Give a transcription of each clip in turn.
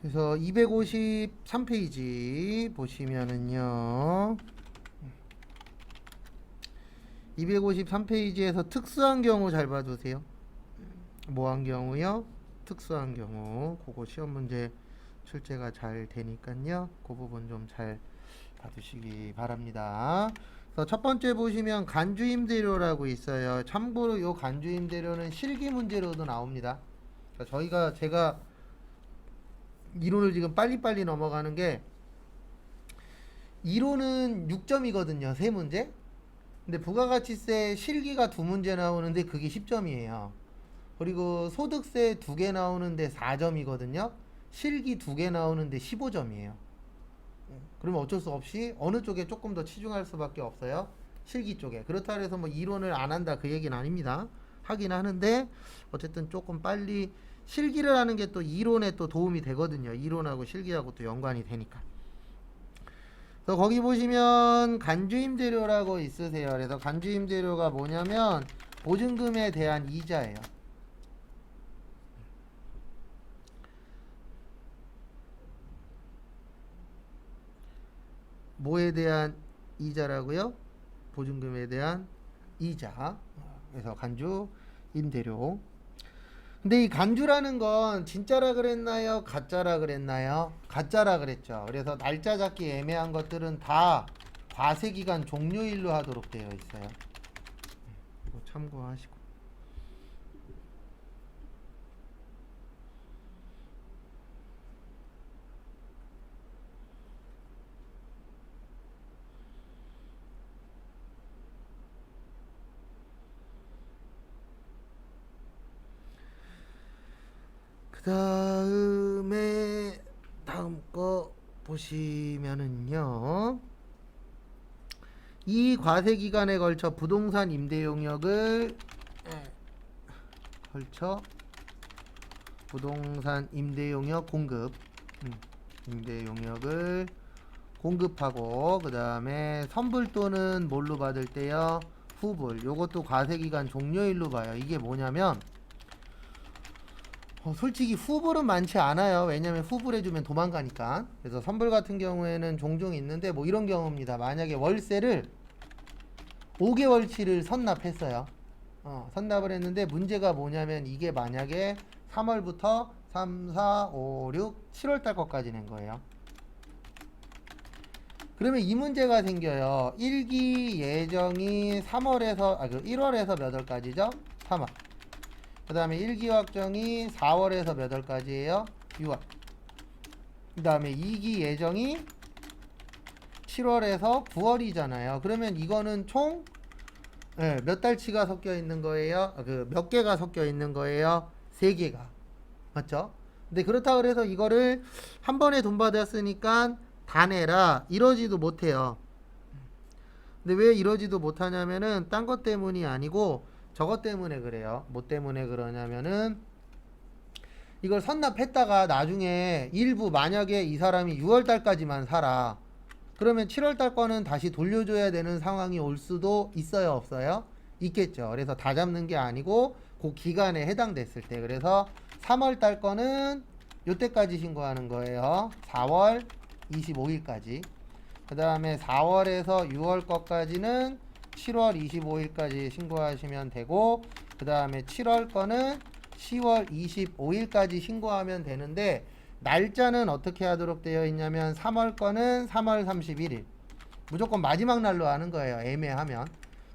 그래서 253페이지 보시면은요. 253페이지에서 특수한 경우 잘 봐주세요. 뭐한 경우요? 특수한 경우. 그거 시험 문제 출제가 잘 되니까요. 그 부분 좀 잘 봐주시기 바랍니다. 그래서 첫 번째 보시면 간주임대료라고 있어요. 참고로 이 간주임대료는 실기 문제로도 나옵니다. 그러니까 제가 이론을 지금 빨리빨리 넘어가는 게, 이론은 6점이거든요. 세 문제. 근데 부가가치세 실기가 두 문제 나오는데 그게 10점이에요. 그리고 소득세 두 개 나오는데 4점이거든요. 실기 두 개 나오는데 15점이에요. 그러면 어쩔 수 없이 어느 쪽에 조금 더 치중할 수밖에 없어요. 실기 쪽에. 그렇다 해서 뭐 이론을 안 한다 그 얘기는 아닙니다. 하긴 하는데 어쨌든 조금 빨리 실기를 하는 게 또 이론에 또 도움이 되거든요. 이론하고 실기하고 또 연관이 되니까. 그래서 거기 보시면 간주임대료라고 있으세요. 그래서 간주임대료가 뭐냐면 보증금에 대한 이자예요. 뭐에 대한 이자라고요? 보증금에 대한 이자. 그래서 간주 임대료. 근데 이 간주라는 건 진짜라 그랬나요? 가짜라 그랬나요? 가짜라 그랬죠. 그래서 날짜 잡기 애매한 것들은 다 과세기간 종료일로 하도록 되어 있어요. 이거 참고하시고. 그 다음에 다음 거 보시면은요. 이 과세 기간에 걸쳐 부동산 임대 용역을 걸쳐 부동산 임대 용역 공급, 임대 용역을 공급하고, 그 다음에 선불 또는 뭘로 받을 때요? 후불. 요것도 과세 기간 종료일로 봐요. 이게 뭐냐면 솔직히 후불은 많지 않아요. 왜냐면 후불해주면 도망가니까. 그래서 선불 같은 경우에는 종종 있는데 뭐 이런 경우입니다. 만약에 월세를 5개월치를 선납했어요. 선납을 했는데 문제가 뭐냐면 이게 만약에 3월부터 3, 4, 5, 6, 7월 달 것까지 낸 거예요. 그러면 이 문제가 생겨요. 1기 예정이 3월에서 1월에서 몇 월까지죠? 3월. 그 다음에 1기 확정이 4월에서 몇 월까지예요? 6월. 그 다음에 2기 예정이 7월에서 9월이잖아요. 그러면 이거는 총 몇 달치가 섞여 있는 거예요? 몇 개가 섞여 있는 거예요? 3개가. 맞죠? 근데 그렇다 그래서 이거를 한 번에 돈 받았으니까 다 내라 이러지도 못해요. 근데 왜 이러지도 못하냐면은 딴 것 때문이 아니고 저것 때문에 그래요. 뭐 때문에 그러냐면은 이걸 선납했다가 나중에 일부 만약에 이 사람이 6월 달까지만 살아. 그러면 7월 달 거는 다시 돌려줘야 되는 상황이 올 수도 있어요, 없어요? 있겠죠. 그래서 다 잡는 게 아니고 그 기간에 해당됐을 때. 그래서 3월 달 거는 요때까지 신고하는 거예요. 4월 25일까지. 그 다음에 4월에서 6월 거까지는 7월 25일까지 신고하시면 되고, 그 다음에 7월 거는 10월 25일까지 신고하면 되는데, 날짜는 어떻게 하도록 되어 있냐면 3월 거는 3월 31일 무조건 마지막 날로 하는 거예요. 애매하면.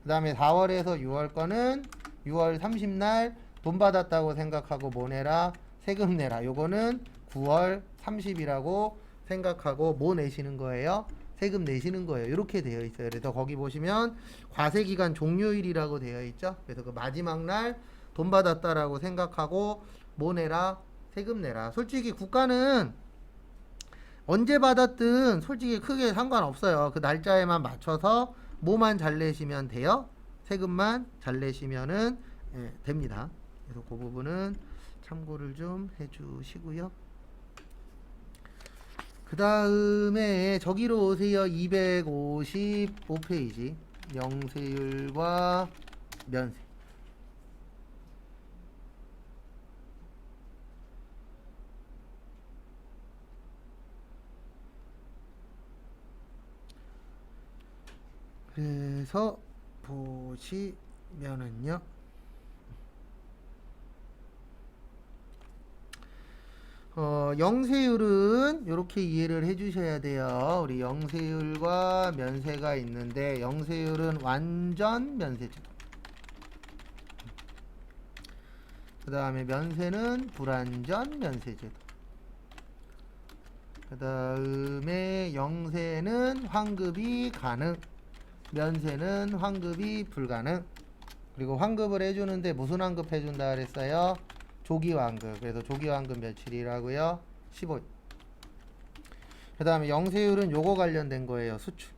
그 다음에 4월에서 6월 거는 6월 30날 돈 받았다고 생각하고 뭐 내라? 세금 내라. 요거는 9월 30이라고 생각하고 뭐 내시는 거예요? 세금 내시는 거예요. 이렇게 되어 있어요. 그래서 거기 보시면 과세기간 종료일이라고 되어 있죠. 그래서 그 마지막 날 돈 받았다라고 생각하고 뭐 내라? 세금 내라. 솔직히 국가는 언제 받았든 솔직히 크게 상관없어요. 그 날짜에만 맞춰서 뭐만 잘 내시면 돼요. 세금만 잘 내시면은 됩니다. 그래서 그 부분은 참고를 좀 해주시고요. 그 다음에 저기로 오세요. 255페이지 영세율과 면세. 그래서 보시면은요. 영세율은 이렇게 이해를 해주셔야 돼요. 우리 영세율과 면세가 있는데 영세율은 완전 면세제도. 그 다음에 면세는 불완전 면세제도. 그 다음에 영세는 환급이 가능, 면세는 환급이 불가능. 그리고 환급을 해주는데 무슨 환급 해준다 그랬어요? 조기 환급. 그래서 조기 환급 며칠이라고요? 15일. 그 다음에 영세율은 요거 관련된 거예요. 수출.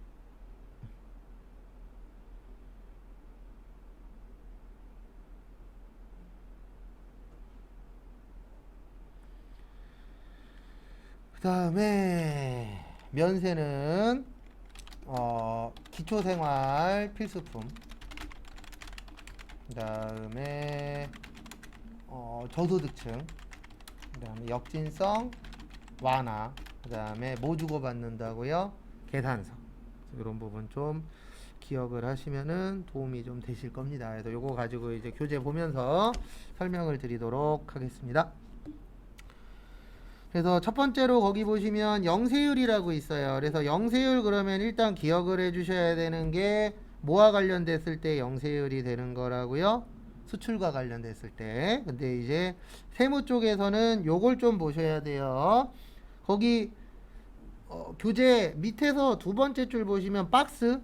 그 다음에 면세는 기초생활 필수품. 그 다음에 저소득층. 그 다음에 역진성 완화. 그 다음에 뭐 주고받는다고요? 계산서. 이런 부분 좀 기억을 하시면은 도움이 좀 되실 겁니다. 그래서 요거 가지고 이제 교재 보면서 설명을 드리도록 하겠습니다. 그래서 첫 번째로 거기 보시면 영세율이라고 있어요. 그래서 영세율 그러면 일단 기억을 해 주셔야 되는 게 뭐와 관련됐을 때 영세율이 되는 거라고요? 수출과 관련됐을 때. 근데 이제 세무 쪽에서는 요걸 좀 보셔야 돼요. 거기 교재 밑에서 두 번째 줄 보시면 박스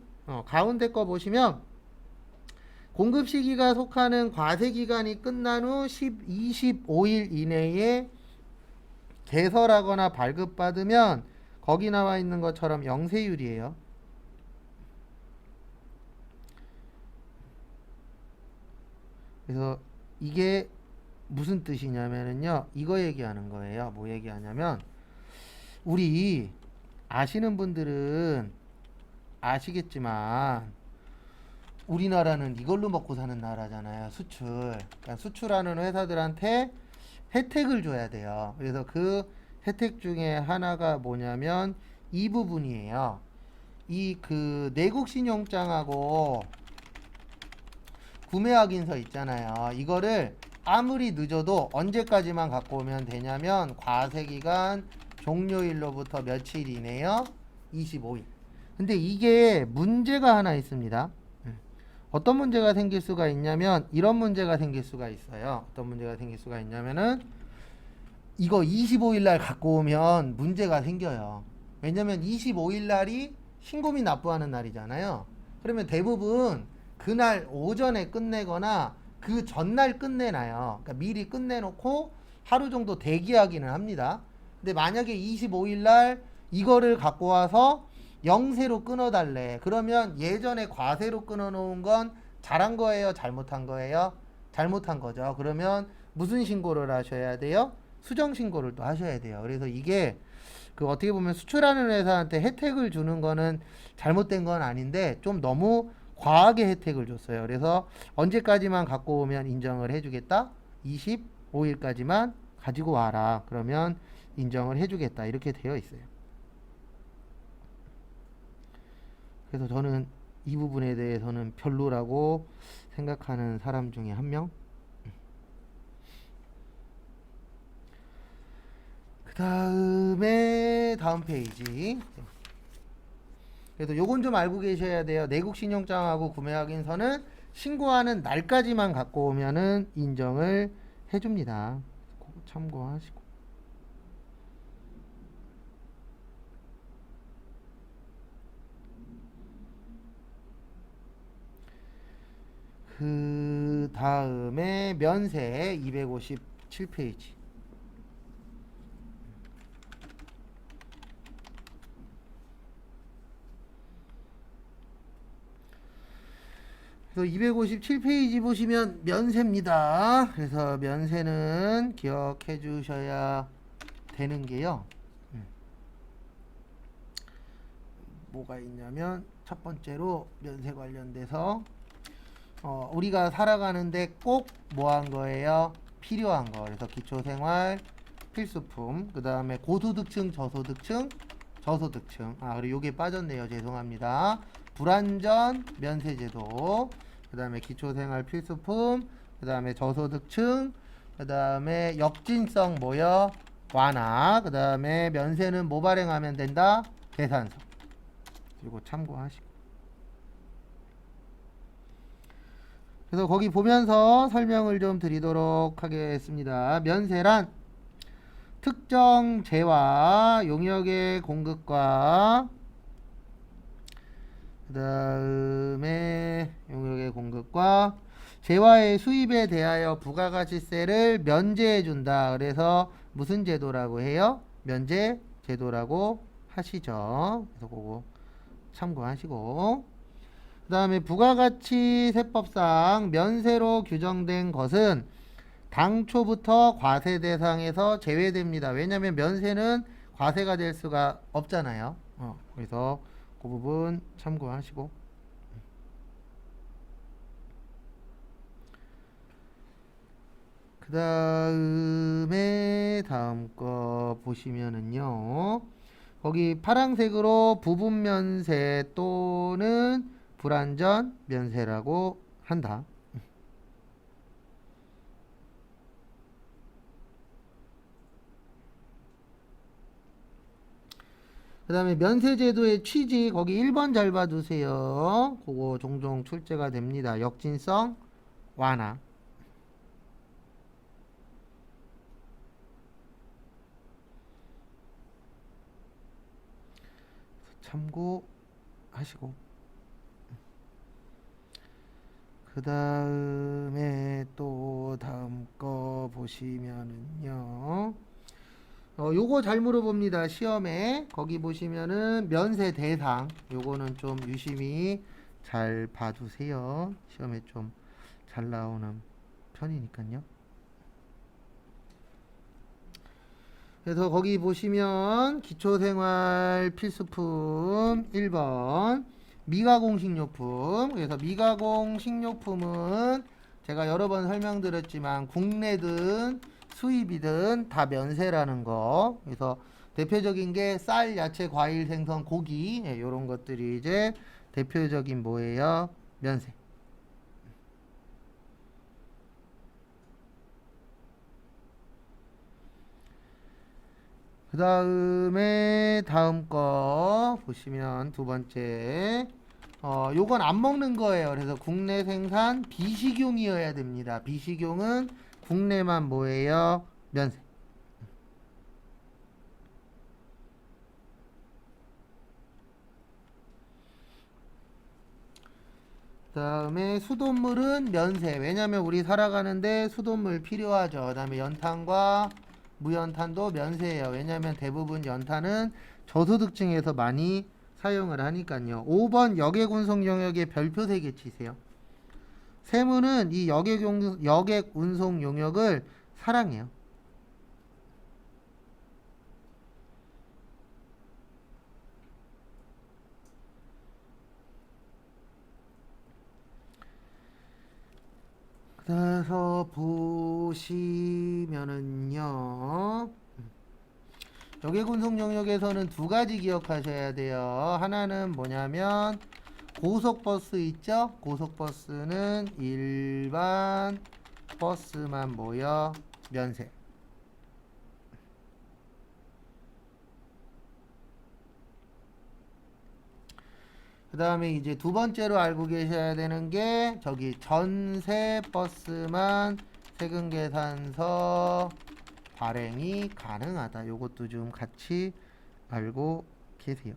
가운데 거 보시면 공급 시기가 속하는 과세 기간이 끝난 후 25일 이내에 개설하거나 발급받으면 거기 나와 있는 것처럼 영세율이에요. 그래서 이게 무슨 뜻이냐면요. 이거 얘기하는 거예요. 뭐 얘기하냐면 우리 아시는 분들은 아시겠지만 우리나라는 이걸로 먹고 사는 나라잖아요. 수출. 그러니까 수출하는 회사들한테 혜택을 줘야 돼요. 그래서 그 혜택 중에 하나가 뭐냐면 이 부분이에요. 이 그 내국 신용장하고 구매 확인서 있잖아요. 이거를 아무리 늦어도 언제까지만 갖고 오면 되냐면 과세기간 종료일로부터 며칠 이내요? 25일. 근데 이게 문제가 하나 있습니다. 어떤 문제가 생길 수가 있냐면 이런 문제가 생길 수가 있어요. 어떤 문제가 생길 수가 있냐면은 이거 25일 날 갖고 오면 문제가 생겨요. 왜냐면 25일 날이 신고민 납부하는 날이잖아요. 그러면 대부분 그날 오전에 끝내거나 그 전날 끝내놔요. 그러니까 미리 끝내놓고 하루 정도 대기하기는 합니다. 근데 만약에 25일 날 이거를 갖고 와서 영세로 끊어달래. 그러면 예전에 과세로 끊어놓은 건 잘한 거예요? 잘못한 거예요? 잘못한 거죠. 그러면 무슨 신고를 하셔야 돼요? 수정 신고를 또 하셔야 돼요. 그래서 이게 그 어떻게 보면 수출하는 회사한테 혜택을 주는 거는 잘못된 건 아닌데 좀 너무 과하게 혜택을 줬어요. 그래서 언제까지만 갖고 오면 인정을 해주겠다? 25일까지만 가지고 와라. 그러면 인정을 해주겠다. 이렇게 되어 있어요. 그래서 저는 이 부분에 대해서는 별로라고 생각하는 사람 중에 한 명. 그 다음에 다음 페이지. 그래도 요건 좀 알고 계셔야 돼요. 내국 신용장하고 구매 확인서는 신고하는 날까지만 갖고 오면은 인정을 해줍니다. 그거 참고하시고. 그 다음에 면세 257페이지. 그래서 257페이지 보시면 면세입니다. 그래서 면세는 기억해 주셔야 되는 게요. 뭐가 있냐면 첫 번째로 면세 관련돼서 우리가 살아가는데 꼭 뭐 한 거예요? 필요한 거. 그래서 기초생활 필수품. 그 다음에 고소득층, 저소득층, 저소득층. 그리고 요게 빠졌네요. 죄송합니다. 불완전 면세제도, 그 다음에 기초생활 필수품, 그 다음에 저소득층, 그 다음에 역진성 뭐여? 완화, 그 다음에 면세는 뭐 발행하면 된다? 계산서. 이거 참고하시고. 그래서 거기 보면서 설명을 좀 드리도록 하겠습니다. 면세란 특정 재화 용역의 공급과 그 다음에 용역의 공급과 재화의 수입에 대하여 부가가치세를 면제해 준다. 그래서 무슨 제도라고 해요? 면제 제도라고 하시죠. 그래서 그거 참고하시고, 그 다음에 부가가치세법상 면세로 규정된 것은 당초부터 과세 대상에서 제외됩니다. 왜냐하면 면세는 과세가 될 수가 없잖아요. 그래서 그 부분 참고하시고, 그 다음에 다음 거 보시면은요, 거기 파란색으로 부분 면세 또는 불완전 면세라고 한다. 그 다음에 면세제도의 취지 거기 1번 잘 봐두세요. 그거 종종 출제가 됩니다. 역진성 완화. 참고하시고, 그 다음에 또 다음 거 보시면은요, 요거 잘 물어봅니다. 시험에 거기 보시면은 면세 대상, 요거는 좀 유심히 잘 봐두세요. 시험에 좀 잘 나오는 편이니까요. 그래서 거기 보시면 기초생활 필수품 1번 미가공 식료품. 그래서 미가공 식료품은 제가 여러 번 설명드렸지만 국내든 수입이든 다 면세라는 거. 그래서 대표적인 게 쌀, 야채, 과일, 생선, 고기, 이런 것들이 이제 대표적인 뭐예요? 면세. 그 다음에 다음 거 보시면 두 번째, 요건 안 먹는 거예요. 그래서 국내 생산 비식용이어야 됩니다. 비식용은 국내만 뭐예요? 면세. 그 다음에 수돗물은 면세. 왜냐면 우리 살아가는데 수돗물 필요하죠. 그 다음에 연탄과 무연탄도 면세예요. 왜냐면 대부분 연탄은 저소득층에서 많이 사용을 하니까요. 5번 여객운송 용역의 별표 3개 치세요. 세무는 이 여객운송 용역을 사랑해요. 그래서 보시면은요, 여객운송 영역에서는 두 가지 기억하셔야 돼요. 하나는 뭐냐면 고속버스 있죠? 고속버스는 일반 버스만 모여 면세. 그 다음에 이제 두 번째로 알고 계셔야 되는 게 저기 전세 버스만 세금 계산서 발행이 가능하다. 요것도 좀 같이 알고 계세요.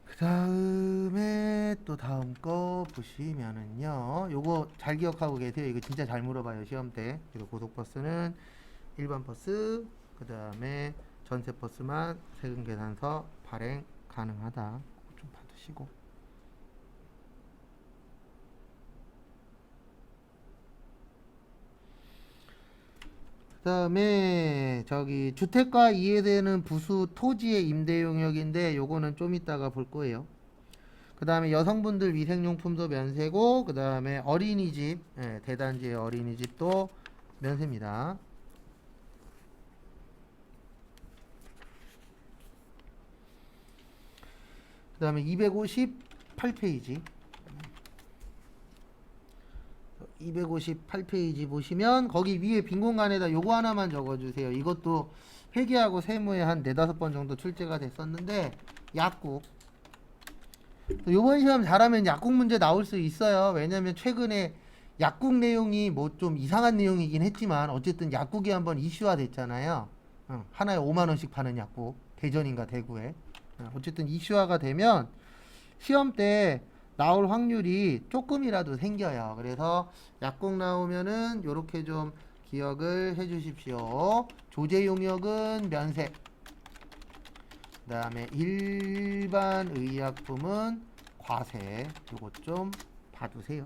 그 다음에 또 다음 거 보시면은요, 요거 잘 기억하고 계세요. 이거 진짜 잘 물어봐요 시험 때. 그리고 고속버스는 일반 버스, 그 다음에 전세버스만 세금 계산서 발행 가능하다. 좀 봐두시고. 그다음에 저기 주택과 이해되는 부수 토지의 임대 용역인데 요거는 좀 이따가 볼 거예요. 그다음에 여성분들 위생용품도 면세고 그다음에 어린이집 대단지의 어린이집도 면세입니다. 그다음에 258페이지 258페이지 보시면 거기 위에 빈 공간에다 요거 하나만 적어주세요. 이것도 회계하고 세무에 한 4-5번 정도 출제가 됐었는데 약국 요번 시험 잘하면 약국 문제 나올 수 있어요. 왜냐면 최근에 약국 내용이 뭐 좀 이상한 내용이긴 했지만 어쨌든 약국이 한번 이슈화 됐잖아요. 하나에 5만원씩 파는 약국 대전인가 대구에 어쨌든 이슈화가 되면 시험 때 나올 확률이 조금이라도 생겨요. 그래서 약국 나오면은 요렇게 좀 기억을 해 주십시오. 조제 용역은 면세. 그 다음에 일반 의약품은 과세. 요것 좀 봐두세요.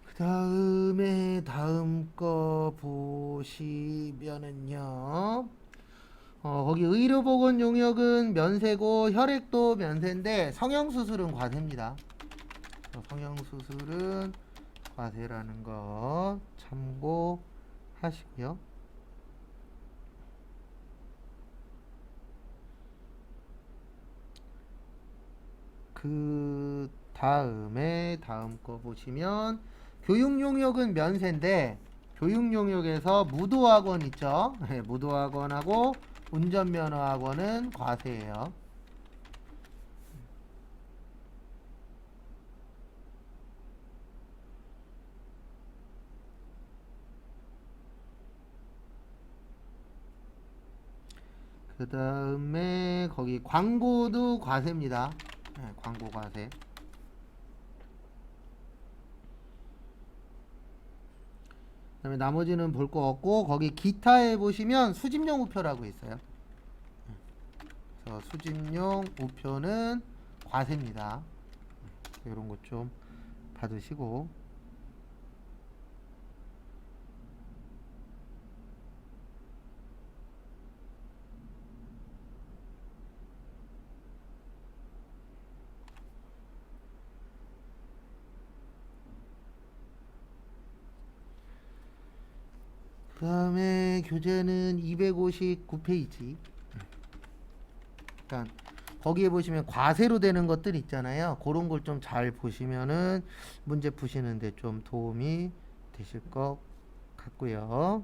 그 다음에 다음 거 보시면은요. 거기 의료보건 용역은 면세고 혈액도 면세인데 성형수술은 과세입니다. 성형수술은 과세라는 거 참고하시고요. 그 다음에 다음 거 보시면 교육용역은 면세인데 교육용역에서 무도학원 있죠. 무도학원하고 운전면허학원은 과세예요. 그 다음에 거기 광고도 과세입니다. 광고 과세. 그 다음에 나머지는 볼 거 없고 거기 기타에 보시면 수집용 우표라고 있어요. 그래서 수집용 우표는 과세입니다. 이런 것 좀 받으시고 그 다음에 교재는 259페이지. 그러니까 거기에 보시면 과세로 되는 것들 있잖아요. 그런 걸 좀 잘 보시면은 문제 푸시는데 좀 도움이 되실 것 같고요.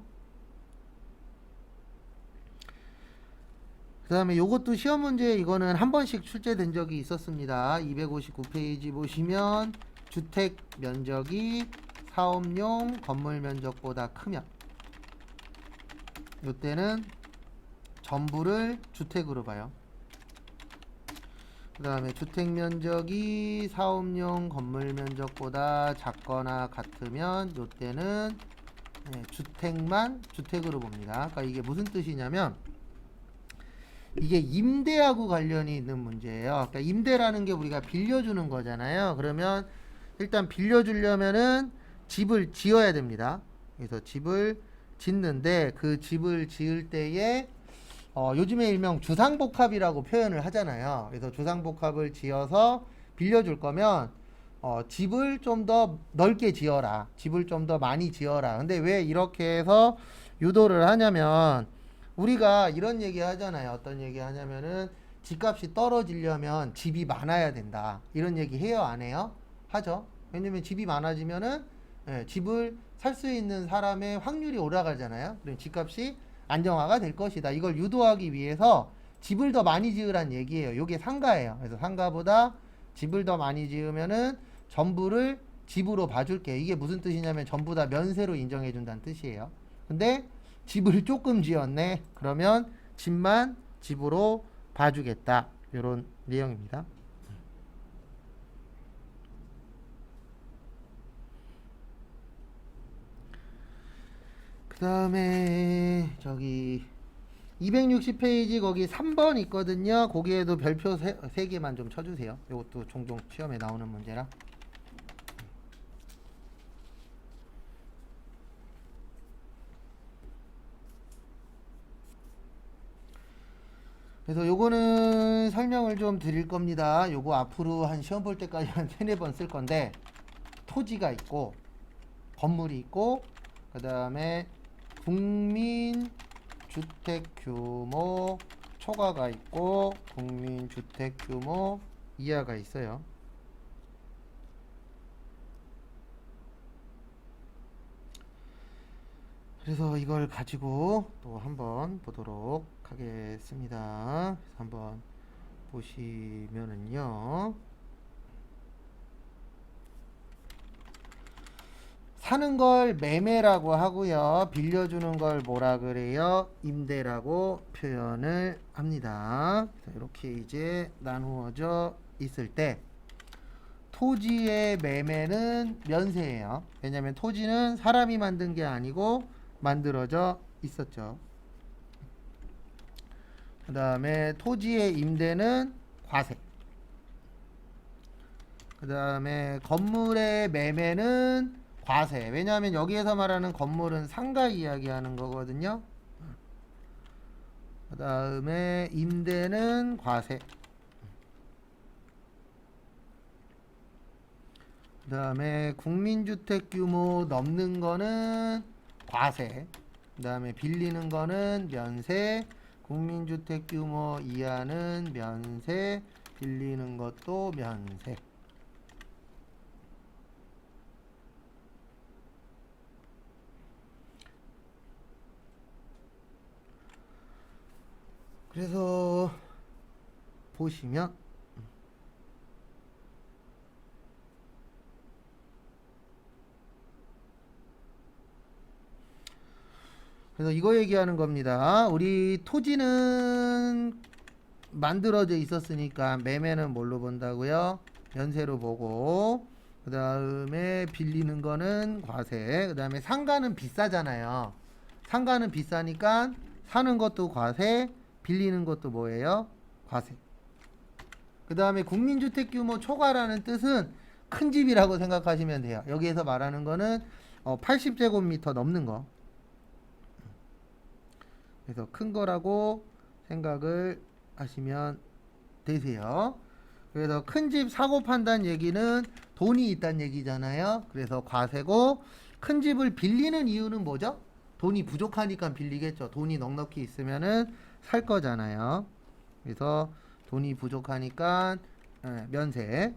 그 다음에 요것도 시험 문제 이거는 한 번씩 출제된 적이 있었습니다. 259페이지 보시면 주택 면적이 사업용 건물 면적보다 크면 요때는 전부를 주택으로 봐요. 그 다음에 주택 면적이 사업용 건물 면적보다 작거나 같으면 요때는 주택만 주택으로 봅니다. 그러니까 이게 무슨 뜻이냐면 이게 임대하고 관련이 있는 문제예요. 그러니까 임대라는 게 우리가 빌려주는 거잖아요. 그러면 일단 빌려주려면은 집을 지어야 됩니다. 그래서 집을 짓는데 그 집을 지을 때에 요즘에 일명 주상복합이라고 표현을 하잖아요. 그래서 주상복합을 지어서 빌려줄 거면 집을 좀 더 넓게 지어라. 집을 좀 더 많이 지어라. 근데 왜 이렇게 해서 유도를 하냐면 우리가 이런 얘기 하잖아요. 어떤 얘기 하냐면은 집값이 떨어지려면 집이 많아야 된다. 이런 얘기 해요, 안 해요? 하죠. 왜냐면 집이 많아지면은 집을 살 수 있는 사람의 확률이 올라가잖아요. 그럼 집값이 안정화가 될 것이다. 이걸 유도하기 위해서 집을 더 많이 지으란 얘기예요. 이게 상가예요. 그래서 상가보다 집을 더 많이 지으면은 전부를 집으로 봐줄게. 이게 무슨 뜻이냐면 전부 다 면세로 인정해준다는 뜻이에요. 근데 집을 조금 지었네. 그러면 집만 집으로 봐주겠다. 이런 내용입니다. 그 다음에 저기 260페이지 거기 3번 있거든요. 거기에도 별표 3개만 좀 쳐주세요. 이것도 종종 시험에 나오는 문제라. 그래서 요거는 설명을 좀 드릴 겁니다. 요거 앞으로 한 시험 볼 때까지 한 3-4번 쓸 건데, 토지가 있고 건물이 있고 그 다음에 국민주택규모 초과가 있고 국민주택규모 이하가 있어요. 그래서 이걸 가지고 또 한번 보도록 하겠습니다. 한번 보시면은요, 사는 걸 매매라고 하고요, 빌려주는 걸 뭐라 그래요? 임대라고 표현을 합니다. 이렇게 이제 나누어져 있을 때 토지의 매매는 면세예요. 왜냐하면 토지는 사람이 만든 게 아니고 만들어져 있었죠. 그 다음에 토지의 임대는 과세. 그 다음에 건물의 매매는 과세. 왜냐하면 여기에서 말하는 건물은 상가 이야기하는 거거든요. 그 다음에 임대는 과세. 그 다음에 국민주택 규모 넘는 거는 과세. 그 다음에 빌리는 거는 면세. 국민주택 규모 이하는 면세. 빌리는 것도 면세. 그래서 보시면 그래서 이거 얘기하는 겁니다. 우리 토지는 만들어져 있었으니까 매매는 뭘로 본다고요? 면세로 보고, 그 다음에 빌리는 거는 과세. 그 다음에 상가는 비싸잖아요. 상가는 비싸니까 사는 것도 과세, 빌리는 것도 뭐예요? 과세. 그 다음에 국민주택 규모 초과라는 뜻은 큰 집이라고 생각하시면 돼요. 여기에서 말하는 거는 80제곱미터 넘는 거. 그래서 큰 거라고 생각을 하시면 되세요. 그래서 큰 집 사고 판다는 얘기는 돈이 있다는 얘기잖아요. 그래서 과세고, 큰 집을 빌리는 이유는 뭐죠? 돈이 부족하니까 빌리겠죠. 돈이 넉넉히 있으면은 살 거잖아요. 그래서 돈이 부족하니까 면세.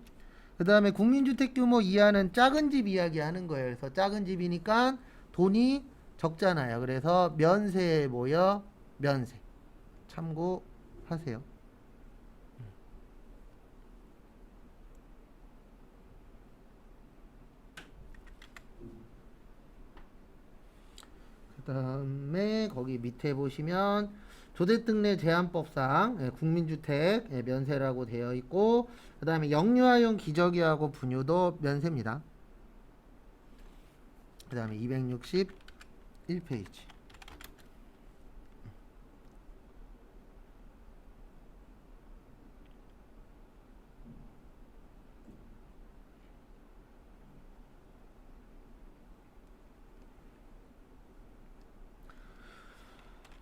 그 다음에 국민주택 규모 이하는 작은 집 이야기하는 거예요. 그래서 작은 집이니까 돈이 적잖아요. 그래서 면세에 모여 면세. 참고하세요. 그 다음에 거기 밑에 보시면 조대등내 제한법상 국민주택 면세라고 되어 있고, 그 다음에 영유아용 기저귀하고 분유도 면세입니다. 그 다음에 261페이지.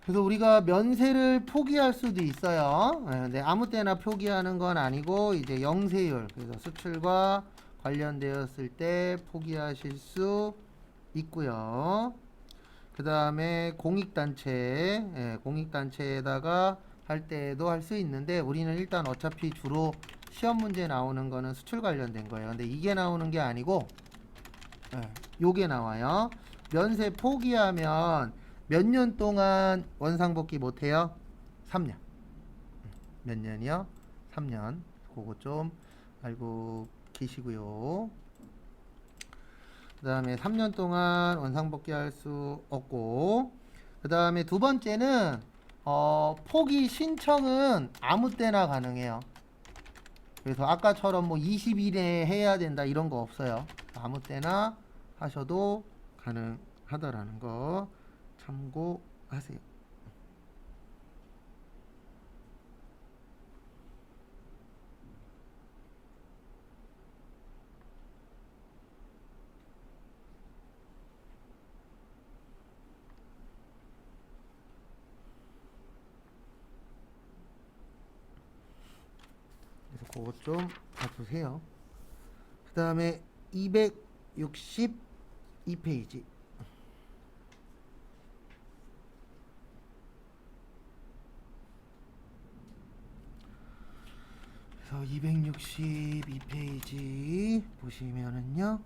그래서 우리가 면세를 포기할 수도 있어요. 근데 아무 때나 포기하는 건 아니고 이제 영세율, 그래서 수출과 관련되었을 때 포기하실 수 있고요. 그 다음에 공익단체, 공익단체에다가 할 때도 할 수 있는데, 우리는 일단 어차피 주로 시험 문제 나오는 거는 수출 관련된 거예요. 근데 이게 나오는 게 아니고 요게 나와요. 면세 포기하면 몇 년 동안 원상복귀 못해요? 3년. 몇 년이요? 3년. 그거 좀 알고 계시고요. 그 다음에 3년 동안 원상복귀 할 수 없고, 그 다음에 두 번째는 포기 신청은 아무 때나 가능해요. 그래서 아까처럼 뭐 20일에 해야 된다 이런 거 없어요. 아무 때나 하셔도 가능하다라는 거 참고하세요. 그래서 그것 좀 봐주세요. 그 다음에 262페이지. 그래서 262페이지 보시면은요.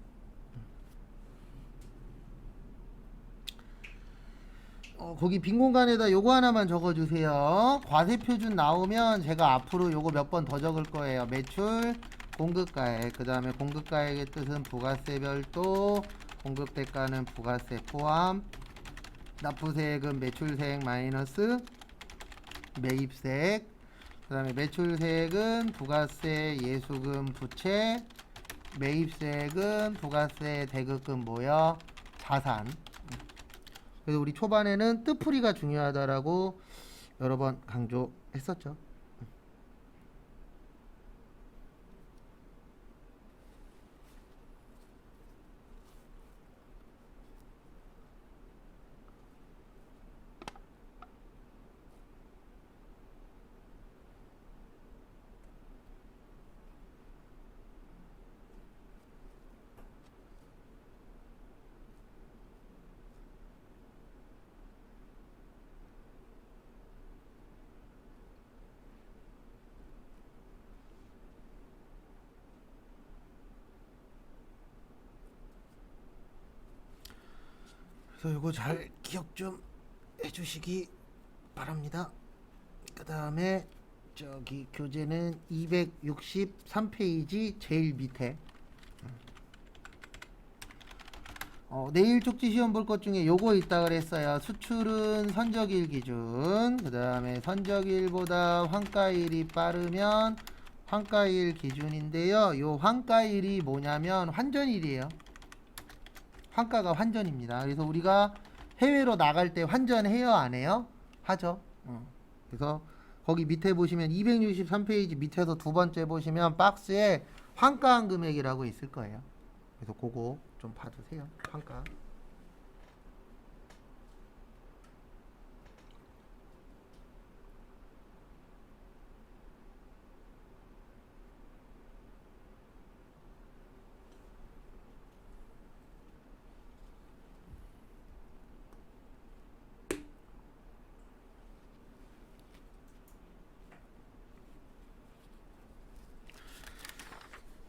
거기 빈 공간에다 요거 하나만 적어주세요. 과세표준 나오면 제가 앞으로 요거 몇 번 더 적을 거예요. 매출, 공급가액, 그 다음에 공급가액의 뜻은 부가세 별도, 공급대가는 부가세 포함, 납부세액은 매출세액 마이너스 매입세액, 그 다음에 매출세액은 부가세 예수금 부채, 매입세액은 부가세 대급금 모여 자산. 그래서 우리 초반에는 뜻풀이가 중요하다라고 여러 번 강조했었죠. 그래서 이거 잘 기억 좀 해주시기 바랍니다. 그 다음에 저기 교재는 263페이지 제일 밑에 내일 쪽지 시험 볼 것 중에 요거 있다 그랬어요. 수출은 선적일 기준, 그 다음에 선적일보다 환가일이 빠르면 환가일 기준인데요. 요 환가일이 뭐냐면 환전일이에요. 환가가 환전입니다. 그래서 우리가 해외로 나갈 때 환전해요, 안 해요? 하죠. 그래서 거기 밑에 보시면 263페이지 밑에서 두 번째 보시면 박스에 환가한 금액이라고 있을 거예요. 그래서 그거 좀 봐주세요. 환가.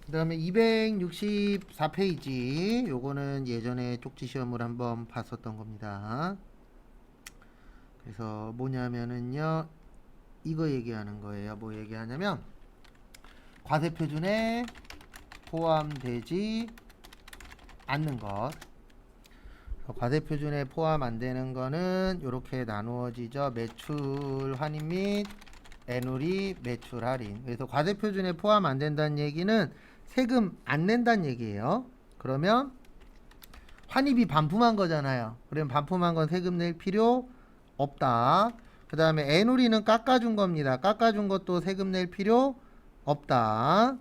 그 다음에 264페이지 요거는 예전에 쪽지 시험을 한번 봤었던 겁니다. 그래서 뭐냐면은요 이거 얘기하는 거예요. 뭐 얘기하냐면 과세표준에 포함되지 않는 것. 과세표준에 포함 안 되는 거는 이렇게 나누어지죠. 매출 할인 및 애누리 매출 할인. 그래서 과세표준에 포함 안 된다는 얘기는 세금 안 낸다는 얘기예요. 그러면 환입이 반품한 거잖아요. 그러면 반품한 건 세금 낼 필요 없다. 그 다음에 애누리는 깎아준 겁니다. 깎아준 것도 세금 낼 필요 없다.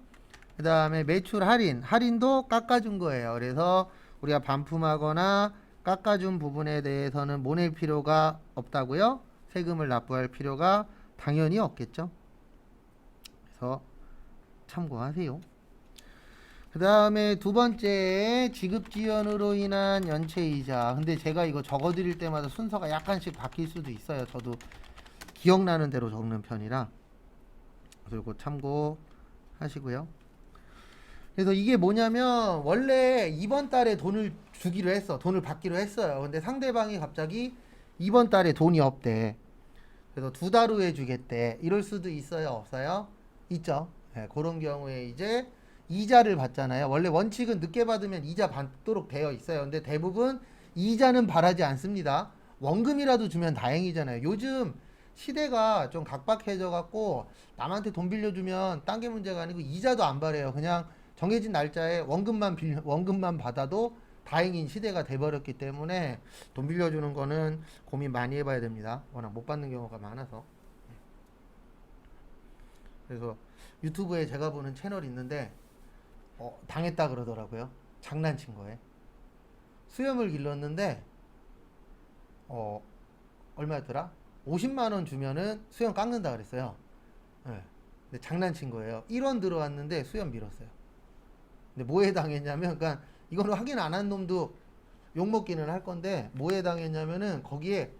그 다음에 매출 할인도 깎아준 거예요. 그래서 우리가 반품하거나 깎아준 부분에 대해서는 뭐 낼 필요가 없다고요? 세금을 납부할 필요가 당연히 없겠죠. 그래서 참고하세요. 그 다음에 두 번째 지급지연으로 인한 연체이자. 근데 제가 이거 적어드릴 때마다 순서가 약간씩 바뀔 수도 있어요. 저도 기억나는 대로 적는 편이라. 그래서 이거 참고하시고요. 그래서 이게 뭐냐면 원래 이번 달에 돈을 주기로 했어. 돈을 받기로 했어요. 근데 상대방이 갑자기 이번 달에 돈이 없대. 그래서 두 달 후에 주겠대. 이럴 수도 있어요, 없어요? 있죠. 네, 그런 경우에 이제 이자를 받잖아요. 원래 원칙은 늦게 받으면 이자 받도록 되어 있어요. 근데 대부분 이자는 바라지 않습니다. 원금이라도 주면 다행이잖아요. 요즘 시대가 좀 각박해져 갖고 남한테 돈 빌려주면 딴 게 문제가 아니고 이자도 안 바래요. 그냥 정해진 날짜에 원금만 받아도 다행인 시대가 돼버렸기 때문에 돈 빌려주는 거는 고민 많이 해봐야 됩니다. 워낙 못 받는 경우가 많아서. 그래서 유튜브에 제가 보는 채널이 있는데 당했다 그러더라고요. 장난친 거에. 수염을 길렀는데 얼마였더라? 50만 원 주면은 수염 깎는다 그랬어요. 네. 근데 장난친 거예요. 1원 들어왔는데 수염 밀었어요. 근데 뭐에 당했냐면, 그러니까 이거는 확인 안 한 놈도 욕 먹기는 할 건데 뭐에 당했냐면은 거기에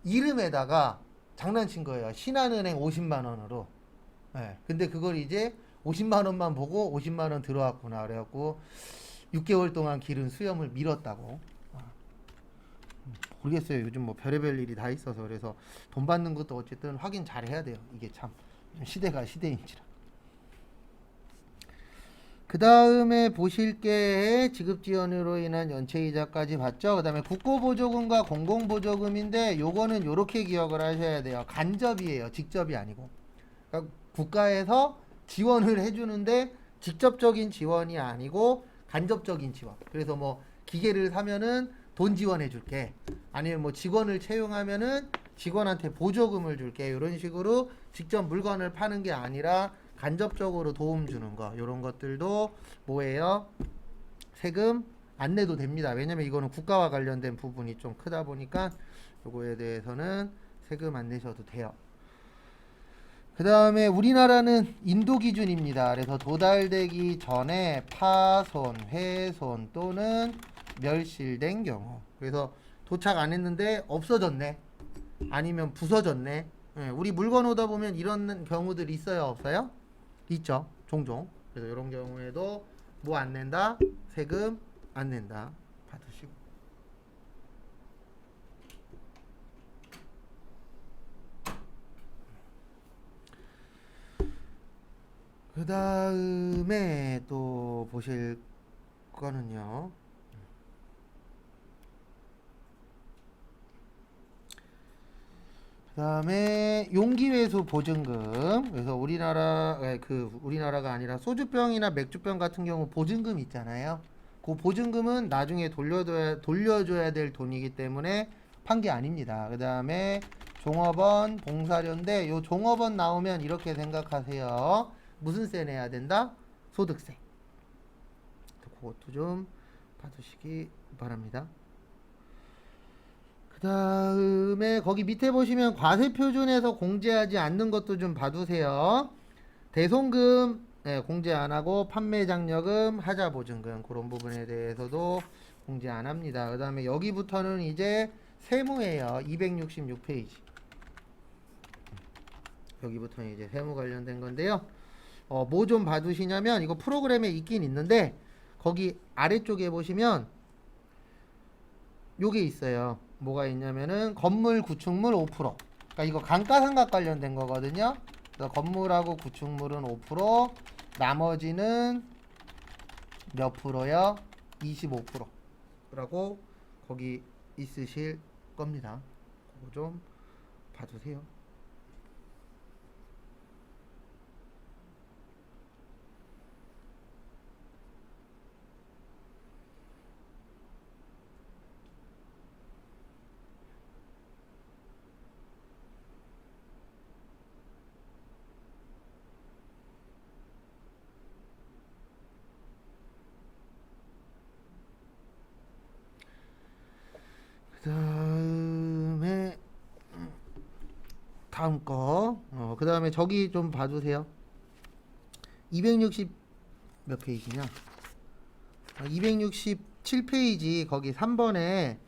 이름에다가 장난친 거예요. 신한은행 50만 원으로. 네. 근데 그걸 이제 50만 원만 보고 50만 원 들어왔구나 그래갖고 6개월 동안 기른 수염을 밀었다고. 모르겠어요. 요즘 뭐 별의별 일이 다 있어서. 그래서 돈 받는 것도 어쨌든 확인 잘 해야 돼요. 이게 참 시대가 시대인지라. 그 다음에 보실 게 지급 지연으로 인한 연체이자까지 봤죠. 그 다음에 국고보조금과 공공보조금인데 요거는 요렇게 기억을 하셔야 돼요. 간접이에요. 직접이 아니고. 그러니까 국가에서 지원을 해주는데 직접적인 지원이 아니고 간접적인 지원. 그래서 뭐 기계를 사면은 돈 지원해 줄게. 아니면 뭐 직원을 채용하면은 직원한테 보조금을 줄게. 이런 식으로 직접 물건을 파는 게 아니라 간접적으로 도움 주는 거. 이런 것들도 뭐예요? 세금 안 내도 됩니다. 왜냐면 이거는 국가와 관련된 부분이 좀 크다 보니까 요거에 대해서는 세금 안 내셔도 돼요. 그 다음에 우리나라는 인도 기준입니다. 그래서 도달되기 전에 파손, 훼손 또는 멸실된 경우. 그래서 도착 안 했는데 없어졌네. 아니면 부서졌네. 예, 우리 물건 오다 보면 이런 경우들 있어요? 없어요? 있죠. 종종. 그래서 이런 경우에도 뭐 안 낸다? 세금 안 낸다. 받으시고. 그 다음에 또 보실 거는요. 그 다음에 용기회수 보증금. 그래서 우리나라가 아니라 소주병이나 맥주병 같은 경우 보증금 있잖아요. 그 보증금은 나중에 돌려줘야 될 돈이기 때문에 판 게 아닙니다. 그 다음에 종업원, 봉사료인데 요 종업원 나오면 이렇게 생각하세요. 무슨 세 내야 된다? 소득세. 그것도 좀 봐두시기 바랍니다. 그 다음에 거기 밑에 보시면 과세표준에서 공제하지 않는 것도 좀 봐두세요. 대손금 공제 안 하고 판매장려금, 하자보증금 그런 부분에 대해서도 공제 안 합니다. 그 다음에 여기부터는 이제 세무예요. 266페이지. 여기부터는 이제 세무 관련된 건데요. 뭐 좀 봐두시냐면 이거 프로그램에 있긴 있는데 거기 아래쪽에 보시면 요게 있어요. 뭐가 있냐면은 건물 구축물 5%. 그러니까 이거 감가상각 관련된 거거든요. 그래서 건물하고 구축물은 5%, 나머지는 몇 프로요? 25%라고 거기 있으실 겁니다. 그거 좀 봐주세요. 그다음에 다음 거. 그다음에 저기 좀 봐주세요. 260 몇 페이지냐? 267페이지 거기 3번에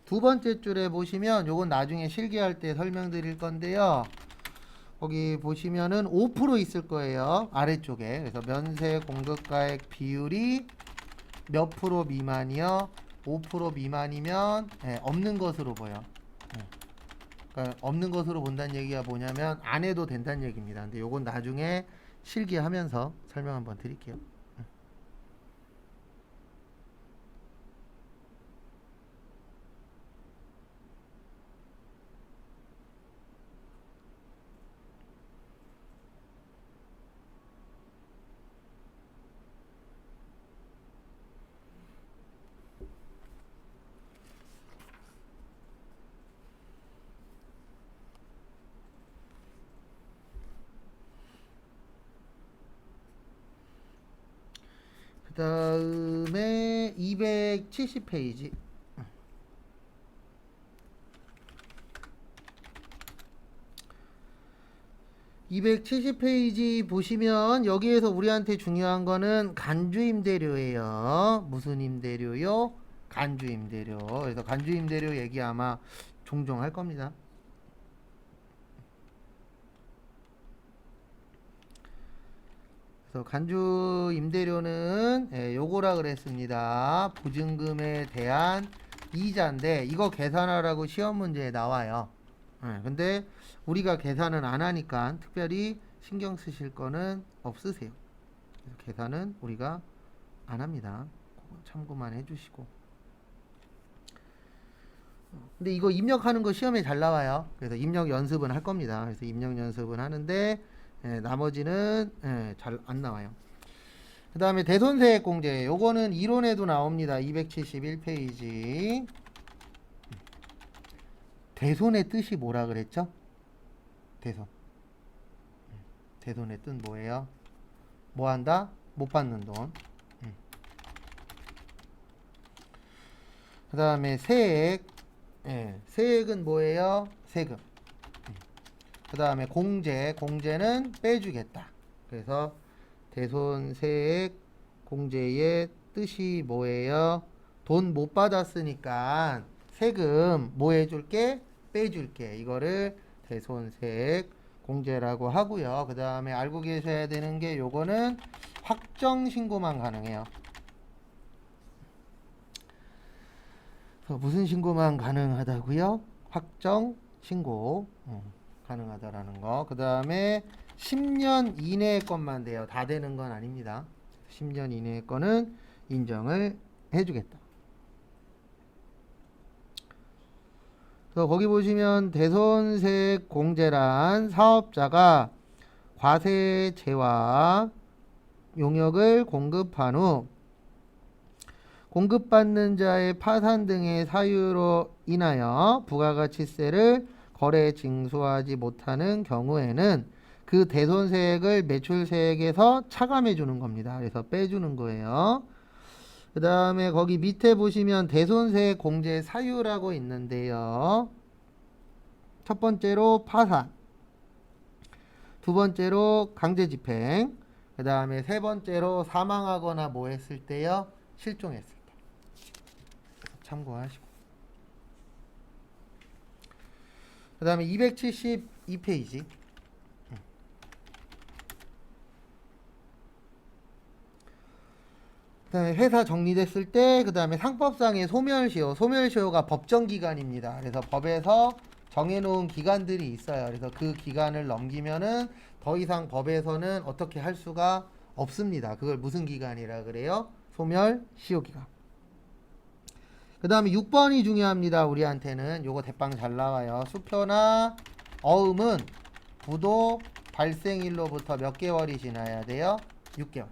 두 번째 줄에 보시면 요건 나중에 실기할 때 설명드릴 건데요. 거기 보시면은 5% 있을 거예요. 아래쪽에. 그래서 면세 공급가액 비율이 몇 프로 미만이요? 5% 미만이면 없는 것으로 보여. 그러니까 없는 것으로 본다는 얘기가 뭐냐면 안 해도 된다는 얘기입니다. 근데 요건 나중에 실기하면서 설명 한번 드릴게요. 다음에 270페이지. 270페이지 보시면 여기에서 우리한테 중요한 거는 간주임대료예요. 무슨 임대료요? 간주임대료. 그래서 간주임대료 얘기 아마 종종 할 겁니다. 그래서 간주임대료는 요거라 그랬습니다. 보증금에 대한 이자인데 이거 계산하라고 시험 문제에 나와요. 근데 우리가 계산은 안 하니까 특별히 신경 쓰실 거는 없으세요. 그래서 계산은 우리가 안 합니다. 참고만 해주시고. 근데 이거 입력하는 거 시험에 잘 나와요. 그래서 입력 연습은 할 겁니다. 그래서 입력 연습은 하는데 나머지는 잘 안 나와요. 그 다음에 대손세액공제 요거는 이론에도 나옵니다. 271페이지. 대손의 뜻이 뭐라 그랬죠? 대손. 대손의 뜻 뭐예요? 뭐 한다? 못 받는 돈. 그 다음에 세액. 세액은 뭐예요? 세금. 그 다음에 공제. 공제는 빼주겠다. 그래서 대손세액 공제의 뜻이 뭐예요? 돈 못 받았으니까 세금 뭐 해줄게? 빼줄게. 이거를 대손세액 공제라고 하고요. 그 다음에 알고 계셔야 되는 게 요거는 확정신고만 가능해요. 무슨 신고만 가능하다고요? 확정신고 가능하다라는 거. 그 다음에 10년 이내의 것만 돼요. 다 되는 건 아닙니다. 10년 이내의 거는 인정을 해주겠다. 그래서 거기 보시면 대손세액 공제란 사업자가 과세제와 용역을 공급한 후 공급받는 자의 파산 등의 사유로 인하여 부가가치세를 거래에 징수하지 못하는 경우에는 그 대손세액을 매출세액에서 차감해 주는 겁니다. 그래서 빼주는 거예요. 그 다음에 거기 밑에 보시면 대손세액 공제 사유라고 있는데요. 첫 번째로 파산, 두 번째로 강제집행, 그 다음에 세 번째로 사망하거나 뭐 했을 때요? 실종했을 때. 참고하시고. 그 다음에 272페이지. 그 다음에 회사 정리됐을 때, 그 다음에 상법상의 소멸시효. 소멸시효가 법정기간입니다. 그래서 법에서 정해놓은 기간들이 있어요. 그래서 그 기간을 넘기면은 더 이상 법에서는 어떻게 할 수가 없습니다. 그걸 무슨 기간이라 그래요? 소멸시효 기간. 그 다음에 6번이 중요합니다. 우리한테는 요거 대빵 잘 나와요. 수표나 어음은 부도 발생일로부터 몇 개월이 지나야 돼요? 6개월.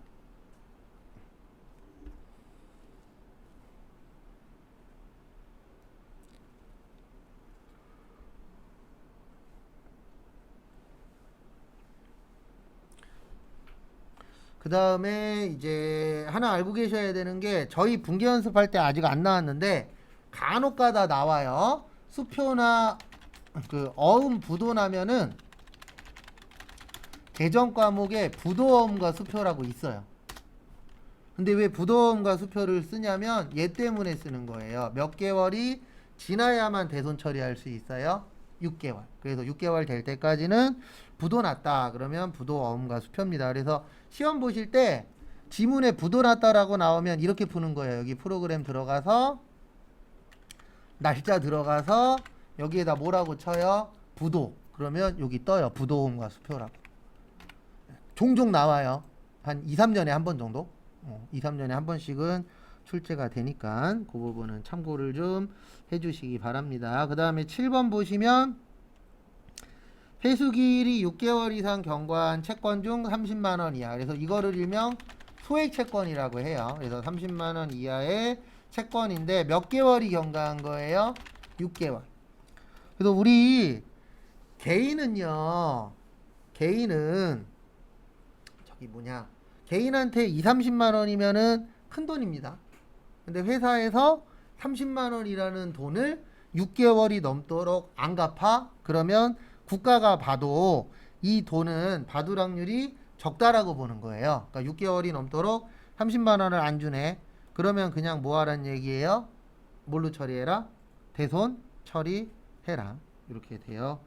그 다음에 이제 하나 알고 계셔야 되는 게 저희 분기 연습할 때 아직 안 나왔는데 간혹가다 나와요. 수표나 그 어음 부도 나면은 개정 과목에 부도어음과 수표라고 있어요. 근데 왜 부도어음과 수표를 쓰냐면 얘 때문에 쓰는 거예요. 몇 개월이 지나야만 대손 처리할 수 있어요. 6개월. 그래서 6개월 될 때까지는 부도 났다. 그러면 부도어음과 수표입니다. 그래서 시험 보실 때 지문에 부도 났다라고 나오면 이렇게 푸는 거예요. 여기 프로그램 들어가서 날짜 들어가서 여기에다 뭐라고 쳐요? 부도. 그러면 여기 떠요. 부도음과 수표라고. 종종 나와요. 한 2, 3년에 한 번 정도? 2, 3년에 한 번씩은 출제가 되니까 그 부분은 참고를 좀 해주시기 바랍니다. 그 다음에 7번 보시면 회수기일이 6개월 이상 경과한 채권 중 30만원 이하. 그래서 이거를 일명 소액 채권이라고 해요. 그래서 30만원 이하의 채권인데 몇 개월이 경과한 거예요? 6개월. 그래서 우리 개인은요, 개인은 저기 뭐냐, 개인한테 2, 30만원이면은 큰 돈입니다. 근데 회사에서 30만 원이라는 돈을 6개월이 넘도록 안 갚아? 그러면 국가가 봐도 이 돈은 과도락률이 적다라고 보는 거예요. 그러니까 6개월이 넘도록 30만 원을 안 주네. 그러면 그냥 뭐 하라는 얘기예요? 뭘로 처리해라? 대손 처리해라. 이렇게 되어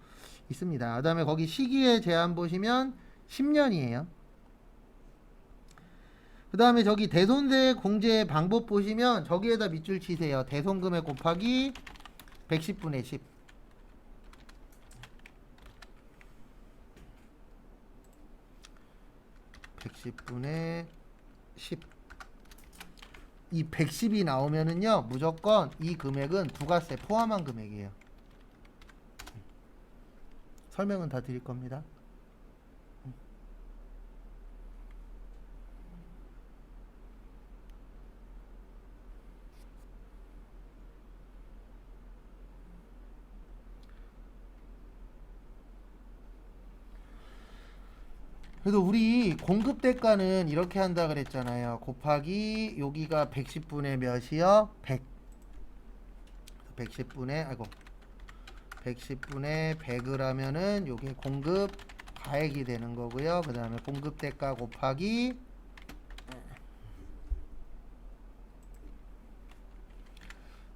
있습니다. 그 다음에 거기 시기의 제한 보시면 10년이에요. 그 다음에 저기 대손세 공제 방법 보시면 저기에다 밑줄 치세요. 대손금액 곱하기 110분의 10. 110분의 10. 이 110이 나오면은요, 무조건 이 금액은 부가세 포함한 금액이에요. 설명은 다 드릴 겁니다. 그래서 우리 공급 대가는 이렇게 한다 그랬잖아요. 곱하기 여기가 110분의 몇이요? 100. 110분의 100을 하면은 요게 공급 가액이 되는 거고요. 그 다음에 공급 대가 곱하기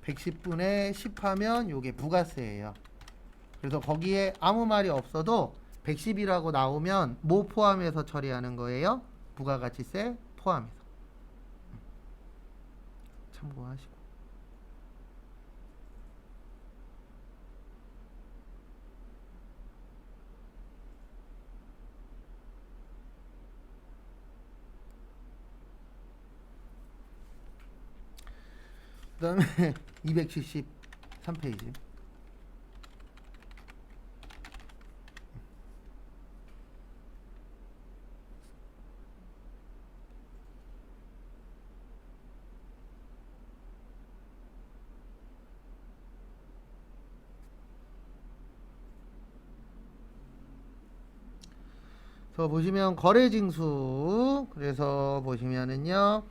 110분의 10 하면 요게 부가세예요. 그래서 거기에 아무 말이 없어도 110이라고 나오면 뭐 포함해서 처리하는 거예요? 부가가치세 포함해서. 참고하시고. 그 다음에 273페이지. 그래서 보시면 거래징수, 그래서 보시면은요,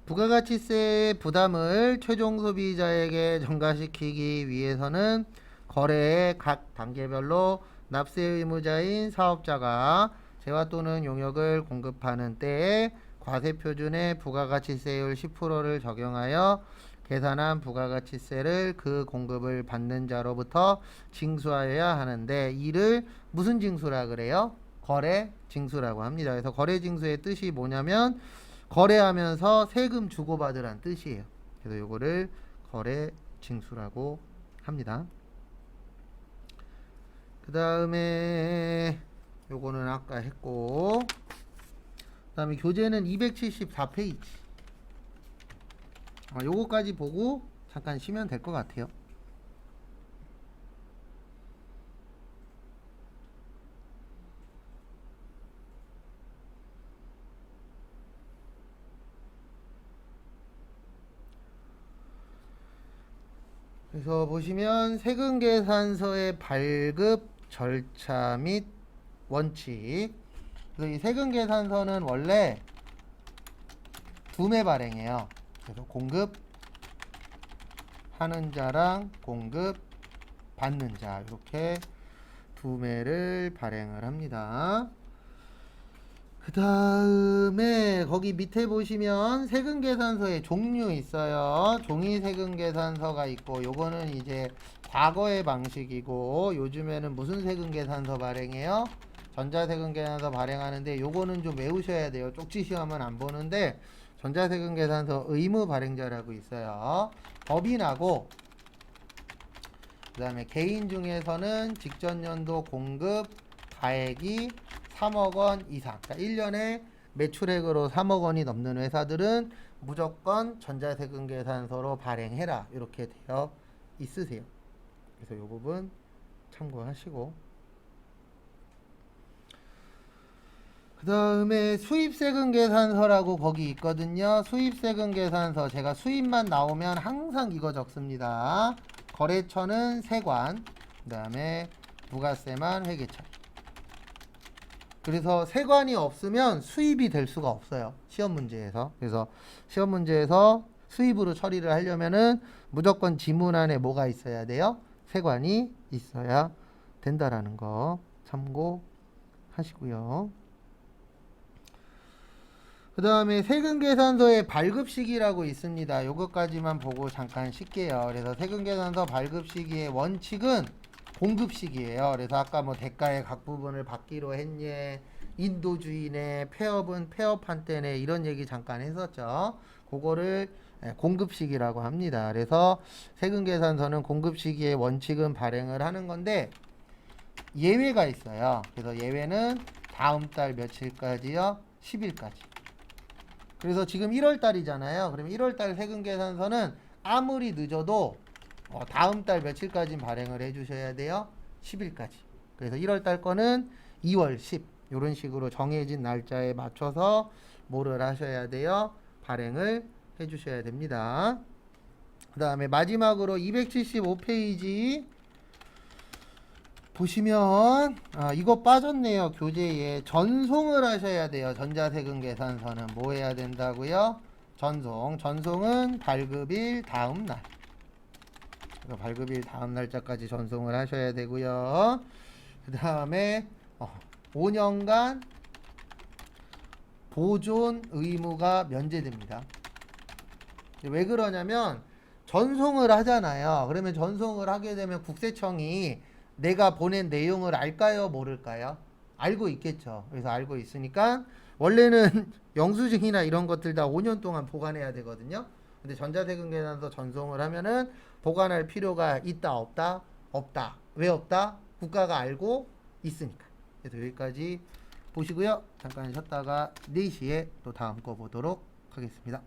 부가가치세 부담을 최종 소비자에게 전가시키기 위해서는 거래의 각 단계별로 납세 의무자인 사업자가 재화 또는 용역을 공급하는 때에 과세표준의 부가가치세율 10%를 적용하여 계산한 부가가치세를 그 공급을 받는 자로부터 징수하여야 하는데, 이를 무슨 징수라 그래요? 거래 징수라고 합니다. 그래서 거래 징수의 뜻이 뭐냐면 거래하면서 세금 주고받으란 뜻이에요. 그래서 요거를 거래 징수라고 합니다. 그 다음에 요거는 아까 했고, 그 다음에 교재는 274페이지. 요거까지 보고 잠깐 쉬면 될 것 같아요. 그래서 보시면 세금계산서의 발급 절차 및 원칙. 그래서 이 세금계산서는 원래 두 매 발행해요. 그래서 공급하는 자랑 공급 받는 자, 이렇게 두 매를 발행을 합니다. 그 다음에 거기 밑에 보시면 세금계산서의 종류 있어요. 종이 세금계산서가 있고, 요거는 이제 과거의 방식이고, 요즘에는 무슨 세금계산서 발행해요? 전자세금계산서 발행하는데, 요거는 좀 외우셔야 돼요. 쪽지 시험은 안 보는데 전자세금계산서 의무 발행자라고 있어요. 법인하고 그 다음에 개인 중에서는 직전연도 공급 가액이 3억 원 이상, 그러니까 1년에 매출액으로 3억 원이 넘는 회사들은 무조건 전자세금계산서로 발행해라, 이렇게 되어 있으세요. 그래서 이 부분 참고하시고, 그 다음에 수입세금계산서라고 거기 있거든요. 수입세금계산서, 제가 수입만 나오면 항상 이거 적습니다. 거래처는 세관, 그 다음에 부가세만 회계처리. 그래서 세관이 없으면 수입이 될 수가 없어요. 시험 문제에서. 그래서 시험 문제에서 수입으로 처리를 하려면은 무조건 지문 안에 뭐가 있어야 돼요? 세관이 있어야 된다라는 거 참고하시고요. 그 다음에 세금계산서의 발급시기라고 있습니다. 요것까지만 보고 잠깐 쉴게요. 그래서 세금계산서 발급시기의 원칙은 공급시기예요. 그래서 아까 뭐 대가의 각 부분을 받기로 했네, 인도주의네, 폐업은 폐업한 때네, 이런 얘기 잠깐 했었죠. 그거를 공급시기라고 합니다. 그래서 세금계산서는 공급시기의 원칙은 발행을 하는 건데 예외가 있어요. 그래서 예외는 다음 달 며칠까지요? 10일까지. 그래서 지금 1월 달이잖아요. 그러면 1월 달 세금계산서는 아무리 늦어도 다음 달 며칠까지 발행을 해주셔야 돼요. 10일까지. 그래서 1월 달 거는 2월 10 이런 식으로 정해진 날짜에 맞춰서 뭐를 하셔야 돼요? 발행을 해주셔야 됩니다. 그 다음에 마지막으로 275페이지 보시면 이거 빠졌네요. 교재에 전송을 하셔야 돼요. 전자세금계산서는 뭐 해야 된다고요? 전송은 발급일 다음 날. 그래서 발급일 다음 날짜까지 전송을 하셔야 되고요. 그 다음에 5년간 보존 의무가 면제됩니다. 왜 그러냐면 전송을 하잖아요. 그러면 전송을 하게 되면 국세청이 내가 보낸 내용을 알까요? 모를까요? 알고 있겠죠. 그래서 알고 있으니까 원래는 영수증이나 이런 것들 다 5년 동안 보관해야 되거든요. 근데 전자세금계산서 전송을 하면은 보관할 필요가 있다 없다? 없다. 왜 없다? 국가가 알고 있으니까. 그래서 여기까지 보시고요. 잠깐 쉬었다가 4시에 또 다음 거 보도록 하겠습니다.